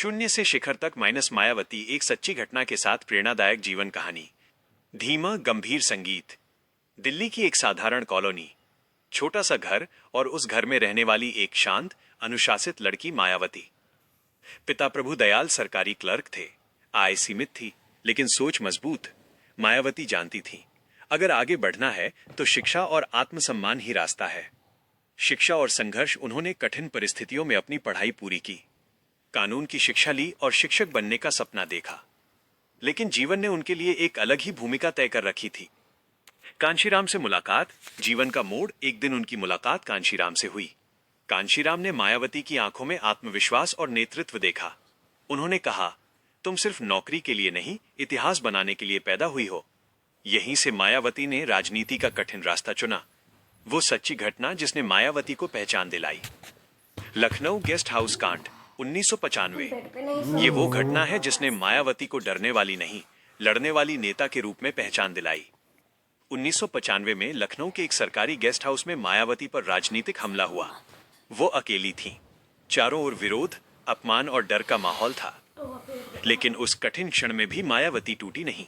शून्य से शिखर तक माइनस मायावती, एक सच्ची घटना के साथ प्रेरणादायक जीवन कहानी। धीमा गंभीर संगीत। दिल्ली की एक साधारण कॉलोनी, छोटा सा घर और उस घर में रहने वाली एक शांत अनुशासित लड़की मायावती। पिता प्रभु दयाल सरकारी क्लर्क थे। आय सीमित थी लेकिन सोच मजबूत। मायावती जानती थी अगर आगे बढ़ना है तो शिक्षा और आत्मसम्मान ही रास्ता है। शिक्षा और संघर्ष। उन्होंने कठिन परिस्थितियों में अपनी पढ़ाई पूरी की, कानून की शिक्षा ली और शिक्षक बनने का सपना देखा। लेकिन जीवन ने उनके लिए एक अलग ही भूमिका तय कर रखी थी। कांशीराम से मुलाकात। जीवन का मोड़। एक दिन उनकी मुलाकात कांशीराम से हुई। कांशीराम ने मायावती की आंखों में आत्मविश्वास और नेतृत्व देखा। उन्होंने कहा, तुम सिर्फ नौकरी के लिए नहीं, इतिहास बनाने के लिए पैदा हुई हो। यहीं से मायावती ने राजनीति का कठिन रास्ता चुना। वो सच्ची घटना जिसने मायावती को पहचान दिलाई। लखनऊ गेस्ट हाउस कांड 1995। ये वो घटना है जिसने मायावती को डरने वाली नहीं, लड़ने वाली नेता के रूप में पहचान दिलाई। 1995 में लखनऊ के एक सरकारी गेस्ट हाउस में मायावती पर राजनीतिक हमला हुआ। वो अकेली थीं। चारों ओर विरोध, अपमान और डर का माहौल था। लेकिन उस कठिन क्षण में भी मायावती टूटी नहीं।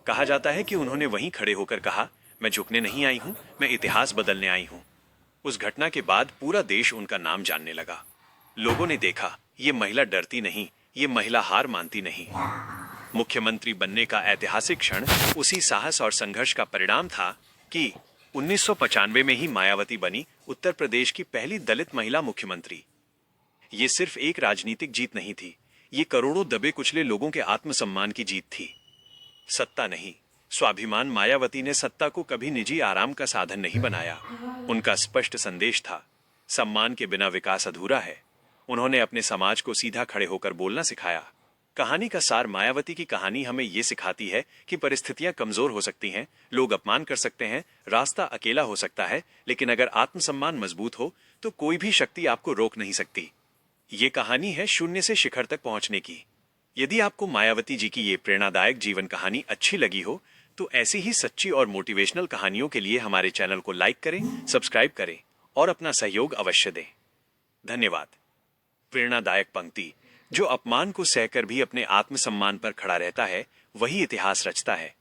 कहा जाता है कि उन्होंने वहीं खड़े होकर कहा, मैं झुकने नहीं आई हूं, मैं इतिहास बदलने आई हूं। उस घटना के बाद पूरा देश उनका नाम जानने लगा। लोगों ने देखा, ये महिला डरती नहीं, ये महिला हार मानती नहीं। मुख्यमंत्री बनने का ऐतिहासिक क्षण उसी साहस और संघर्ष का परिणाम था कि 1995 में ही मायावती बनी उत्तर प्रदेश की पहली दलित महिला मुख्यमंत्री। ये सिर्फ एक राजनीतिक जीत नहीं थी, ये करोड़ों दबे कुचले लोगों के आत्मसम्मान की जीत थी। सत्ता नहीं, स्वाभिमान। मायावती ने सत्ता को कभी निजी आराम का साधन नहीं बनाया। उनका स्पष्ट संदेश था, सम्मान के बिना विकास अधूरा है। उन्होंने अपने समाज को सीधा खड़े होकर बोलना सिखाया। कहानी का सार। मायावती की कहानी हमें यह सिखाती है कि परिस्थितियां कमजोर हो सकती हैं, लोग अपमान कर सकते हैं, रास्ता अकेला हो सकता है, लेकिन अगर आत्मसम्मान मजबूत हो तो कोई भी शक्ति आपको रोक नहीं सकती। ये कहानी है शून्य से शिखर तक पहुंचने की। यदि आपको मायावती जी की ये प्रेरणादायक जीवन कहानी अच्छी लगी हो तो ऐसी ही सच्ची और मोटिवेशनल कहानियों के लिए हमारे चैनल को लाइक करें, सब्सक्राइब करें और अपना सहयोग अवश्य दें। धन्यवाद। प्रेरणादायक पंक्ति। जो अपमान को सहकर भी अपने आत्मसम्मान पर खड़ा रहता है, वही इतिहास रचता है।